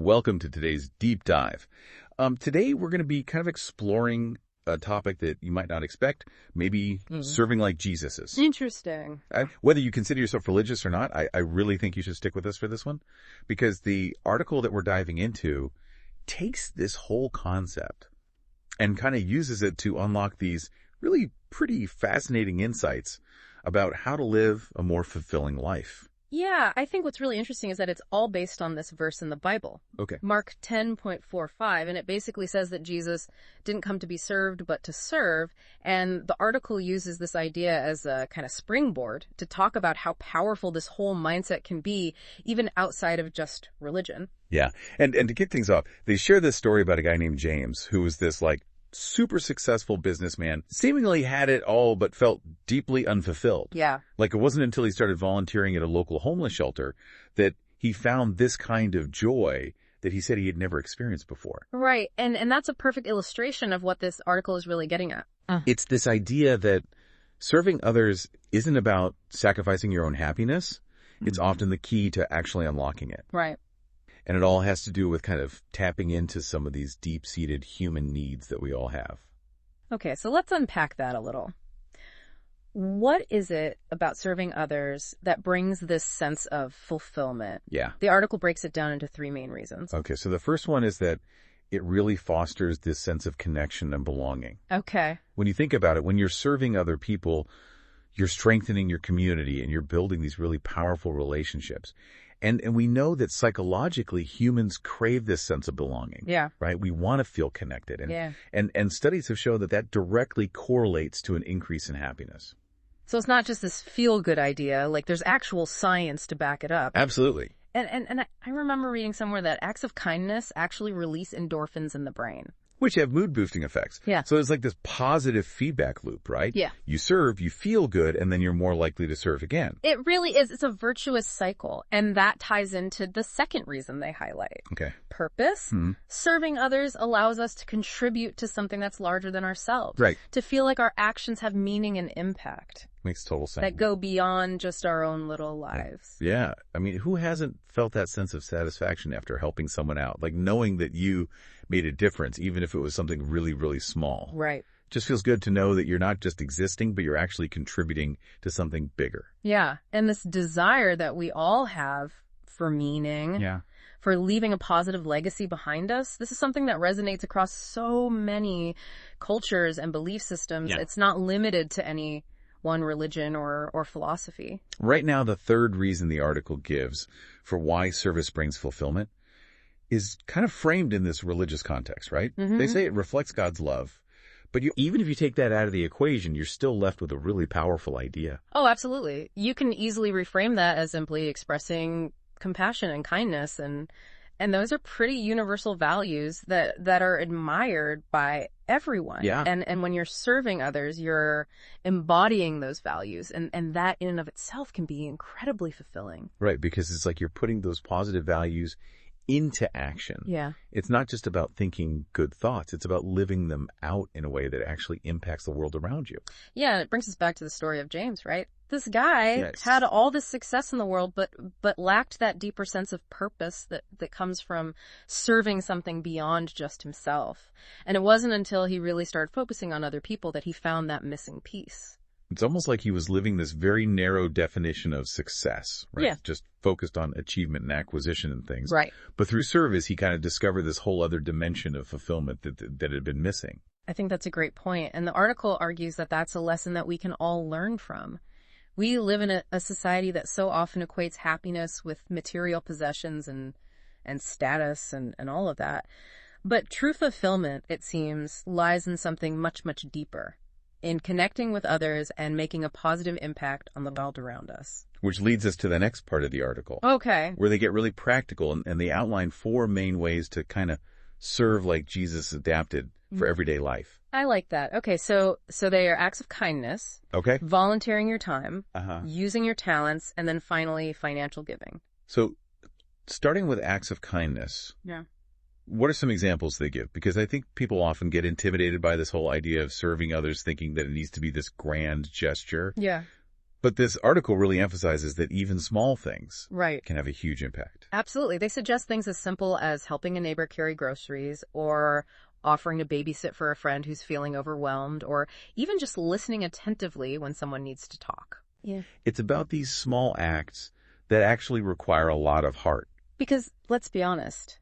Welcome to today's deep dive. Today we're going to be kind of exploring a topic that you might not expect, maybe serving like Jesus is. Interesting. Whether you consider yourself religious or not, I really think you should stick with us for this one, because the article that we're diving into takes this whole concept and kind of uses it to unlock these really pretty fascinating insights about how to live a more fulfilling life. Yeah, I think what's really interesting is that it's all based on this verse in the Bible. Okay. Mark 10.45, and it basically says that Jesus didn't come to be served, but to serve. And the article uses this idea as a kind of springboard to talk about how powerful this whole mindset can be, even outside of just religion. Yeah. And to kick things off, they share this story about a guy named James, who was this super successful businessman, seemingly had it all, but felt deeply unfulfilled. Yeah. It wasn't until he started volunteering at a local homeless shelter that he found this kind of joy that he said he had never experienced before. Right. And that's a perfect illustration of what this article is really getting at. It's this idea that serving others isn't about sacrificing your own happiness. It's often the key to actually unlocking it. Right. And it all has to do with kind of tapping into some of these deep-seated human needs that we all have. Okay, so let's unpack that a little. What is it about serving others that brings this sense of fulfillment? Yeah. The article breaks it down into three main reasons. Okay, so the first one is that it really fosters this sense of connection and belonging. Okay. When you think about it, when you're serving other people, you're strengthening your community and you're building these really powerful relationships. And we know that psychologically humans crave this sense of belonging. Yeah. Right? We want to feel connected. Yeah. And studies have shown that directly correlates to an increase in happiness. So it's not just this feel-good idea, there's actual science to back it up. Absolutely. And I remember reading somewhere that acts of kindness actually release endorphins in the brain. Which have mood-boosting effects. Yeah. So it's like this positive feedback loop, right? Yeah. You serve, you feel good, and then you're more likely to serve again. It really is. It's a virtuous cycle. And that ties into the second reason they highlight. Okay. Purpose. Serving others allows us to contribute to something that's larger than ourselves. Right. To feel like our actions have meaning and impact. Makes total sense. That go beyond just our own little lives. Yeah. I mean, who hasn't felt that sense of satisfaction after helping someone out? Knowing that you made a difference, even if it was something really, really small. Right. Just feels good to know that you're not just existing, but you're actually contributing to something bigger. Yeah. And this desire that we all have for meaning. Yeah. For leaving a positive legacy behind us. This is something that resonates across so many cultures and belief systems. Yeah. It's not limited to any one religion or philosophy. Right now, the third reason the article gives for why service brings fulfillment is kind of framed in this religious context, right? They say it reflects God's love. But even if you take that out of the equation, you're still left with a really powerful idea. Oh, absolutely. You can easily reframe that as simply expressing compassion and kindness, and those are pretty universal values that are admired by everyone. Yeah. And when you're serving others, you're embodying those values, and that in and of itself can be incredibly fulfilling. Right, because it's like you're putting those positive values into action. Yeah. It's not just about thinking good thoughts. It's about living them out in a way that actually impacts the world around you. Yeah, it brings us back to the story of James, right? This guy Yes. had all this success in the world, but lacked that deeper sense of purpose that comes from serving something beyond just himself. And it wasn't until he really started focusing on other people that he found that missing piece. It's almost like he was living this very narrow definition of success, right? Yeah. Just focused on achievement and acquisition and things. Right. But through service, he kind of discovered this whole other dimension of fulfillment that had been missing. I think that's a great point. And the article argues that that's a lesson that we can all learn from. We live in a society that so often equates happiness with material possessions and status and all of that. But true fulfillment, it seems, lies in something much, much deeper. In connecting with others and making a positive impact on the world around us. Which leads us to the next part of the article. Okay. Where they get really practical and they outline 4 main ways to kind of serve like Jesus adapted for everyday life. I like that. Okay, so they are acts of kindness. Okay. Volunteering your time. Uh-huh. Using your talents. And then finally, financial giving. So starting with acts of kindness. Yeah. What are some examples they give? Because I think people often get intimidated by this whole idea of serving others, thinking that it needs to be this grand gesture. Yeah. But this article really emphasizes that even small things Right. can have a huge impact. Absolutely. They suggest things as simple as helping a neighbor carry groceries or offering to babysit for a friend who's feeling overwhelmed or even just listening attentively when someone needs to talk. Yeah. It's about these small acts that actually require a lot of heart. Because let's be honest,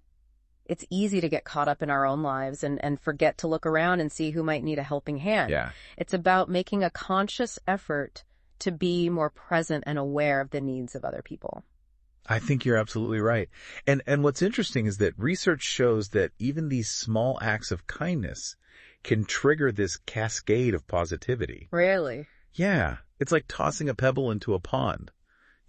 it's easy to get caught up in our own lives and forget to look around and see who might need a helping hand. Yeah. It's about making a conscious effort to be more present and aware of the needs of other people. I think you're absolutely right. And what's interesting is that research shows that even these small acts of kindness can trigger this cascade of positivity. Really? Yeah. It's like tossing a pebble into a pond.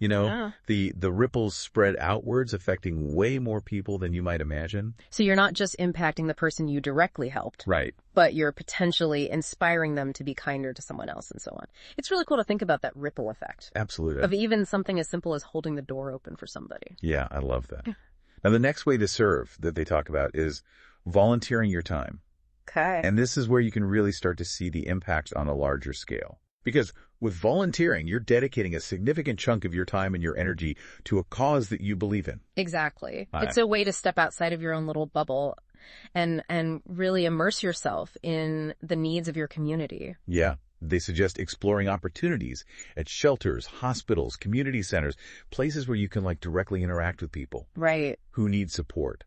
You know, Yeah. the ripples spread outwards, affecting way more people than you might imagine. So you're not just impacting the person you directly helped, Right. but you're potentially inspiring them to be kinder to someone else and so on. It's really cool to think about that ripple effect Absolutely. of even something as simple as holding the door open for somebody. Yeah, I love that. Now, the next way to serve that they talk about is volunteering your time. Okay. And this is where you can really start to see the impact on a larger scale. Because with volunteering, you're dedicating a significant chunk of your time and your energy to a cause that you believe in. Exactly. Right. It's a way to step outside of your own little bubble and really immerse yourself in the needs of your community. Yeah. They suggest exploring opportunities at shelters, hospitals, community centers, places where you can directly interact with people Right. who need support.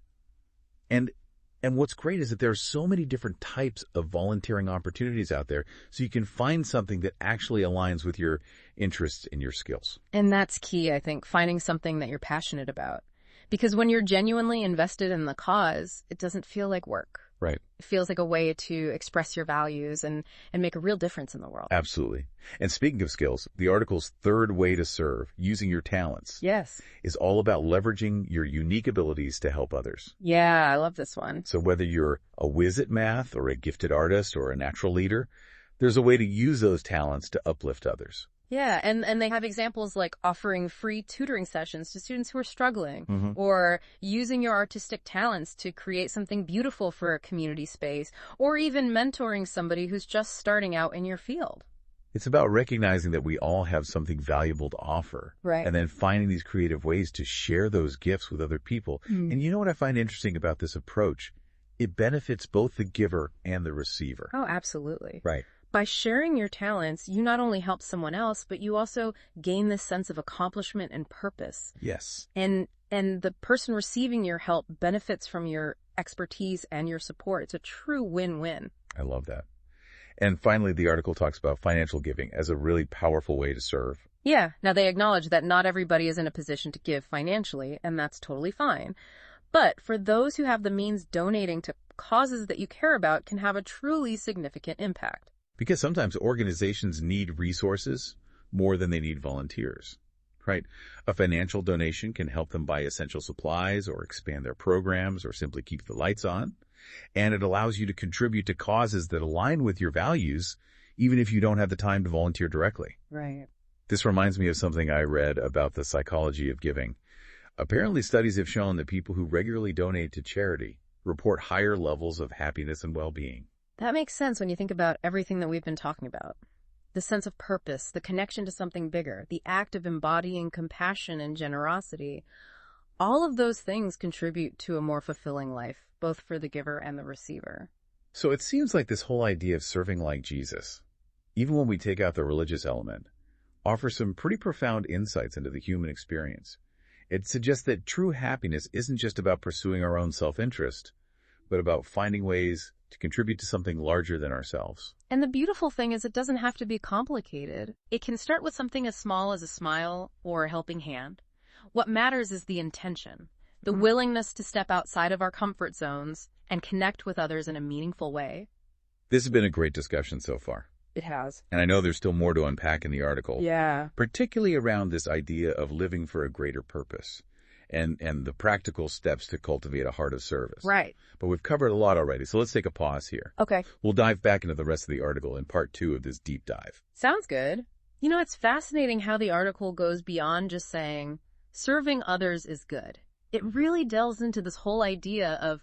And what's great is that there are so many different types of volunteering opportunities out there, so you can find something that actually aligns with your interests and your skills. And that's key, I think, finding something that you're passionate about. Because when you're genuinely invested in the cause, it doesn't feel like work. Right. It feels like a way to express your values and make a real difference in the world. Absolutely. And speaking of skills, the article's third way to serve, using your talents, Yes. is all about leveraging your unique abilities to help others. Yeah, I love this one. So whether you're a whiz at math or a gifted artist or a natural leader, there's a way to use those talents to uplift others. Yeah, and they have examples like offering free tutoring sessions to students who are struggling, Mm-hmm. or using your artistic talents to create something beautiful for a community space, or even mentoring somebody who's just starting out in your field. It's about recognizing that we all have something valuable to offer. Right. And then finding these creative ways to share those gifts with other people. And you know what I find interesting about this approach? It benefits both the giver and the receiver. Oh, absolutely. Right. By sharing your talents, you not only help someone else, but you also gain this sense of accomplishment and purpose. Yes. And the person receiving your help benefits from your expertise and your support. It's a true win-win. I love that. And finally, the article talks about financial giving as a really powerful way to serve. Yeah. Now, they acknowledge that not everybody is in a position to give financially, and that's totally fine. But for those who have the means, donating to causes that you care about can have a truly significant impact. Because sometimes organizations need resources more than they need volunteers, right? A financial donation can help them buy essential supplies or expand their programs or simply keep the lights on. And it allows you to contribute to causes that align with your values, even if you don't have the time to volunteer directly. Right. This reminds me of something I read about the psychology of giving. Apparently, studies have shown that people who regularly donate to charity report higher levels of happiness and well-being. That makes sense when you think about everything that we've been talking about. The sense of purpose, the connection to something bigger, the act of embodying compassion and generosity. All of those things contribute to a more fulfilling life, both for the giver and the receiver. So it seems like this whole idea of serving like Jesus, even when we take out the religious element, offers some pretty profound insights into the human experience. It suggests that true happiness isn't just about pursuing our own self-interest, but about finding ways to contribute to something larger than ourselves. And the beautiful thing is it doesn't have to be complicated. It can start with something as small as a smile or a helping hand. What matters is the intention, the willingness to step outside of our comfort zones and connect with others in a meaningful way. This has been a great discussion so far. It has. And I know there's still more to unpack in the article. Yeah. Particularly around this idea of living for a greater purpose and the practical steps to cultivate a heart of service. Right. But we've covered a lot already, so let's take a pause here. Okay. We'll dive back into the rest of the article in part 2 of this deep dive. Sounds good. You know, it's fascinating how the article goes beyond just saying, serving others is good. It really delves into this whole idea of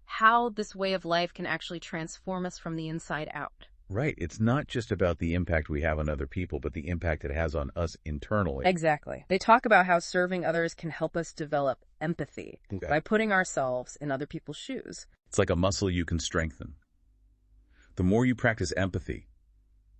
how this way of life can actually transform us from the inside out. Right. It's not just about the impact we have on other people, but the impact it has on us internally. Exactly. They talk about how serving others can help us develop empathy Okay. by putting ourselves in other people's shoes. It's like a muscle you can strengthen. The more you practice empathy,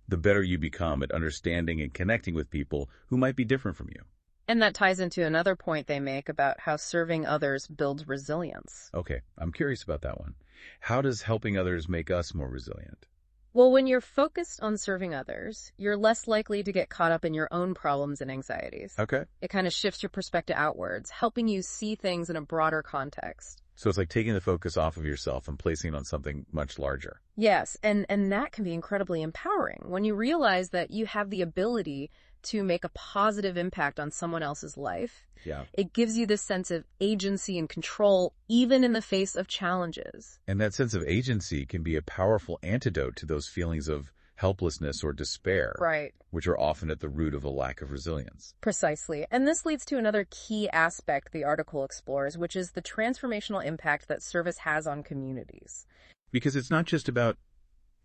the better you become at understanding and connecting with people who might be different from you. And that ties into another point they make about how serving others builds resilience. Okay, I'm curious about that one. How does helping others make us more resilient? Well, when you're focused on serving others, you're less likely to get caught up in your own problems and anxieties. Okay. It kind of shifts your perspective outwards, helping you see things in a broader context. So it's like taking the focus off of yourself and placing it on something much larger. Yes, and that can be incredibly empowering when you realize that you have the ability to make a positive impact on someone else's life. Yeah. It gives you this sense of agency and control, even in the face of challenges. And that sense of agency can be a powerful antidote to those feelings of helplessness or despair, Right. which are often at the root of a lack of resilience. Precisely. And this leads to another key aspect the article explores, which is the transformational impact that service has on communities. Because it's not just about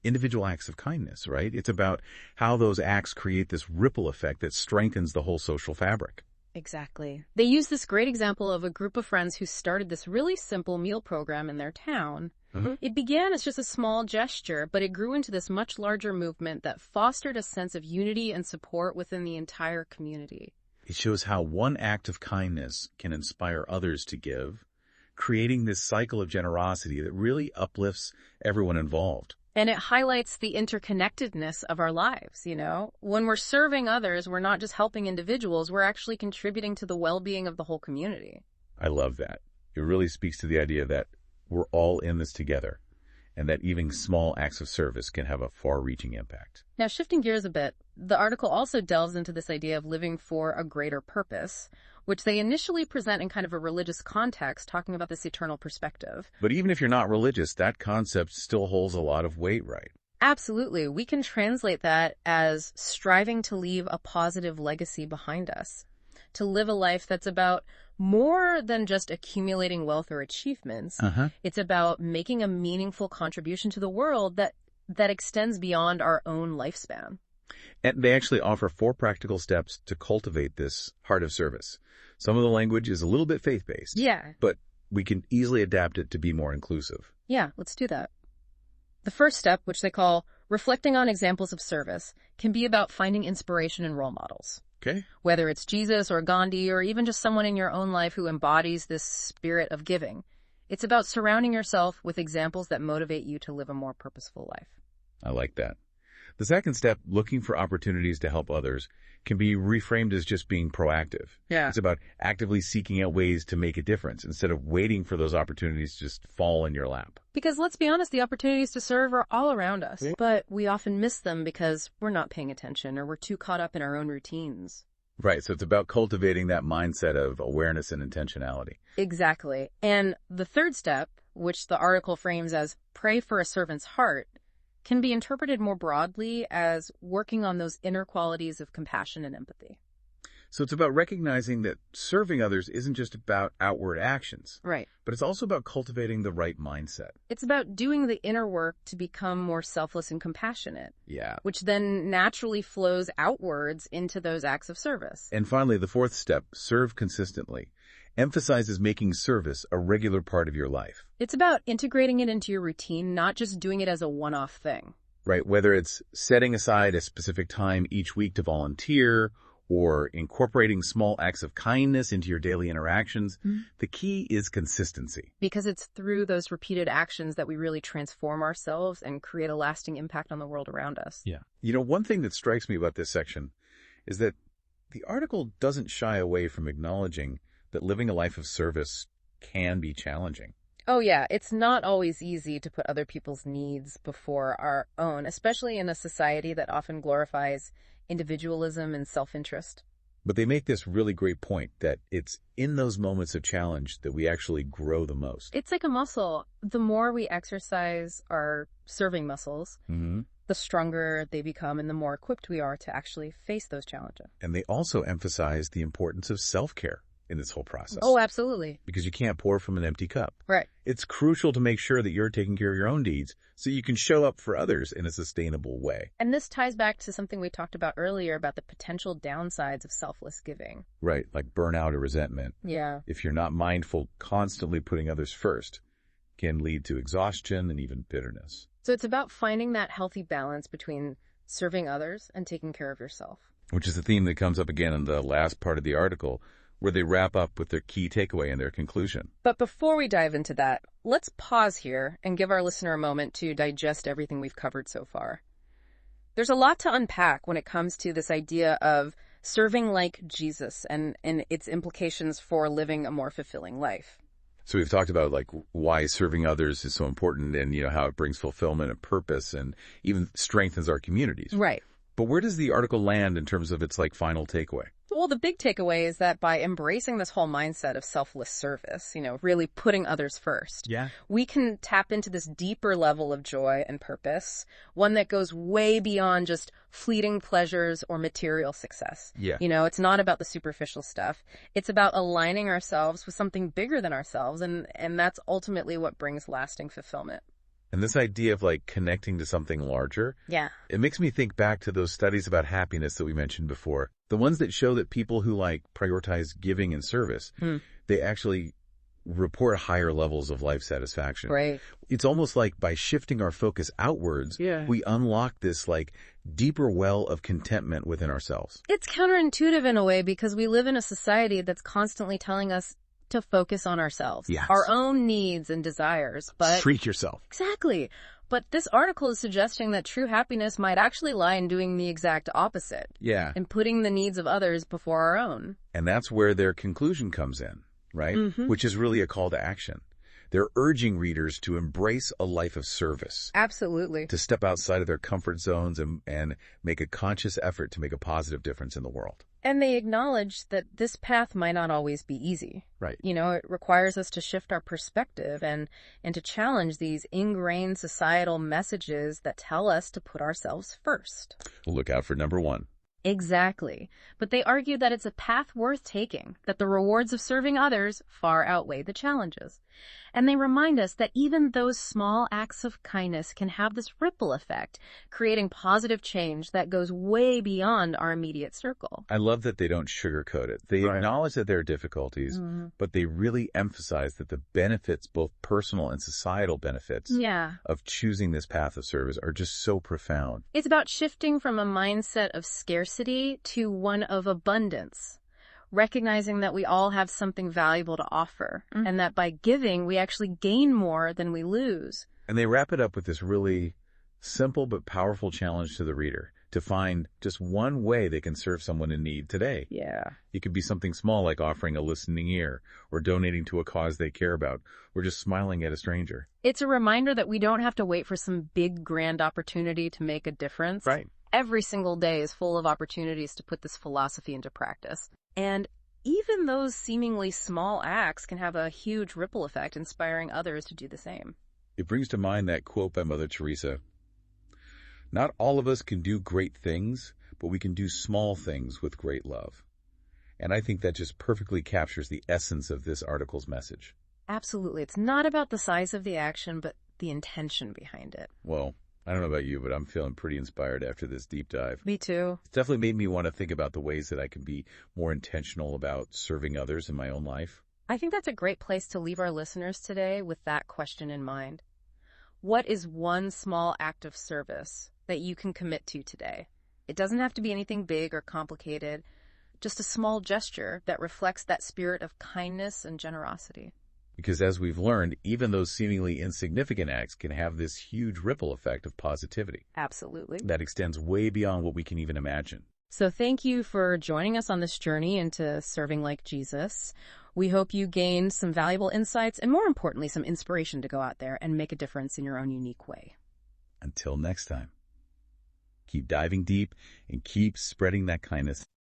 individual acts of kindness, right? It's about how those acts create this ripple effect that strengthens the whole social fabric. Exactly. They use this great example of a group of friends who started this really simple meal program in their town. It began as just a small gesture, but it grew into this much larger movement that fostered a sense of unity and support within the entire community. It shows how one act of kindness can inspire others to give, creating this cycle of generosity that really uplifts everyone involved. And it highlights the interconnectedness of our lives, you know? When we're serving others, we're not just helping individuals, we're actually contributing to the well-being of the whole community. I love that. It really speaks to the idea that we're all in this together, and that even small acts of service can have a far-reaching impact. Now, shifting gears a bit, the article also delves into this idea of living for a greater purpose, which they initially present in kind of a religious context, talking about this eternal perspective. But even if you're not religious, that concept still holds a lot of weight, right? Absolutely. We can translate that as striving to leave a positive legacy behind us, to live a life that's about more than just accumulating wealth or achievements. It's about making a meaningful contribution to the world that extends beyond our own lifespan. And they actually offer 4 practical steps to cultivate this heart of service. Some of the language is a little bit faith-based. Yeah. But we can easily adapt it to be more inclusive. Yeah, let's do that. The first step, which they call reflecting on examples of service, can be about finding inspiration in role models. Okay? Whether it's Jesus or Gandhi or even just someone in your own life who embodies this spirit of giving. It's about surrounding yourself with examples that motivate you to live a more purposeful life. I like that. The second step, looking for opportunities to help others, can be reframed as just being proactive. Yeah. It's about actively seeking out ways to make a difference instead of waiting for those opportunities to just fall in your lap. Because let's be honest, the opportunities to serve are all around us, but we often miss them because we're not paying attention or we're too caught up in our own routines. Right, so it's about cultivating that mindset of awareness and intentionality. Exactly. And the third step, which the article frames as pray for a servant's heart, can be interpreted more broadly as working on those inner qualities of compassion and empathy. So it's about recognizing that serving others isn't just about outward actions. Right. But it's also about cultivating the right mindset. It's about doing the inner work to become more selfless and compassionate. Yeah. Which then naturally flows outwards into those acts of service. And finally, the fourth step, serve consistently, emphasizes making service a regular part of your life. It's about integrating it into your routine, not just doing it as a one-off thing. Right, whether it's setting aside a specific time each week to volunteer or incorporating small acts of kindness into your daily interactions, the key is consistency. Because it's through those repeated actions that we really transform ourselves and create a lasting impact on the world around us. Yeah. You know, one thing that strikes me about this section is that the article doesn't shy away from acknowledging that living a life of service can be challenging. Oh yeah, it's not always easy to put other people's needs before our own, especially in a society that often glorifies individualism and self-interest. But they make this really great point that it's in those moments of challenge that we actually grow the most. It's like a muscle. The more we exercise our serving muscles, the stronger they become and the more equipped we are to actually face those challenges. And they also emphasize the importance of self-care, in this whole process. Oh, absolutely. Because you can't pour from an empty cup. Right. It's crucial to make sure that you're taking care of your own needs so you can show up for others in a sustainable way. And this ties back to something we talked about earlier about the potential downsides of selfless giving. Right, like burnout or resentment. Yeah. If you're not mindful, constantly putting others first can lead to exhaustion and even bitterness. So it's about finding that healthy balance between serving others and taking care of yourself. Which is a theme that comes up again in the last part of the article, where they wrap up with their key takeaway and their conclusion. But before we dive into that, let's pause here and give our listener a moment to digest everything we've covered so far. There's a lot to unpack when it comes to this idea of serving like Jesus and its implications for living a more fulfilling life. So we've talked about like why serving others is so important and, how it brings fulfillment and purpose and even strengthens our communities. Right. But where does the article land in terms of its final takeaway? Well, the big takeaway is that by embracing this whole mindset of selfless service, really putting others first, we can tap into this deeper level of joy and purpose, one that goes way beyond just fleeting pleasures or material success. Yeah. It's not about the superficial stuff. It's about aligning ourselves with something bigger than ourselves, and that's ultimately what brings lasting fulfillment. And this idea of connecting to something larger, it makes me think back to those studies about happiness that we mentioned before. The ones that show that people who prioritize giving and service, they actually report higher levels of life satisfaction. Right. It's almost like by shifting our focus outwards, we unlock this deeper well of contentment within ourselves. It's counterintuitive in a way because we live in a society that's constantly telling us to focus on ourselves, our own needs and desires, but treat yourself. Exactly. But this article is suggesting that true happiness might actually lie in doing the exact opposite. Yeah. And putting the needs of others before our own. And that's where their conclusion comes in, right? Which is really a call to action. They're urging readers to embrace a life of service. Absolutely. To step outside of their comfort zones and make a conscious effort to make a positive difference in the world. And they acknowledge that this path might not always be easy. Right. It requires us to shift our perspective and to challenge these ingrained societal messages that tell us to put ourselves first. Look out for number 1. Exactly. But they argue that it's a path worth taking, that the rewards of serving others far outweigh the challenges. And they remind us that even those small acts of kindness can have this ripple effect, creating positive change that goes way beyond our immediate circle. I love that they don't sugarcoat it. They acknowledge that there are difficulties, but they really emphasize that the benefits, both personal and societal benefits, of choosing this path of service are just so profound. It's about shifting from a mindset of scarcity to one of abundance. Recognizing that we all have something valuable to offer, and that by giving, we actually gain more than we lose. And they wrap it up with this really simple but powerful challenge to the reader to find just one way they can serve someone in need today. Yeah. It could be something small like offering a listening ear, or donating to a cause they care about, or just smiling at a stranger. It's a reminder that we don't have to wait for some big, grand opportunity to make a difference. Right. Every single day is full of opportunities to put this philosophy into practice. And even those seemingly small acts can have a huge ripple effect, inspiring others to do the same. It brings to mind that quote by Mother Teresa. Not all of us can do great things, but we can do small things with great love. And I think that just perfectly captures the essence of this article's message. Absolutely. It's not about the size of the action, but the intention behind it. Well, I don't know about you, but I'm feeling pretty inspired after this deep dive. Me too. It's definitely made me want to think about the ways that I can be more intentional about serving others in my own life. I think that's a great place to leave our listeners today with that question in mind. What is one small act of service that you can commit to today? It doesn't have to be anything big or complicated, just a small gesture that reflects that spirit of kindness and generosity. Because as we've learned, even those seemingly insignificant acts can have this huge ripple effect of positivity. Absolutely. That extends way beyond what we can even imagine. So thank you for joining us on this journey into serving like Jesus. We hope you gained some valuable insights and, more importantly, some inspiration to go out there and make a difference in your own unique way. Until next time, keep diving deep and keep spreading that kindness.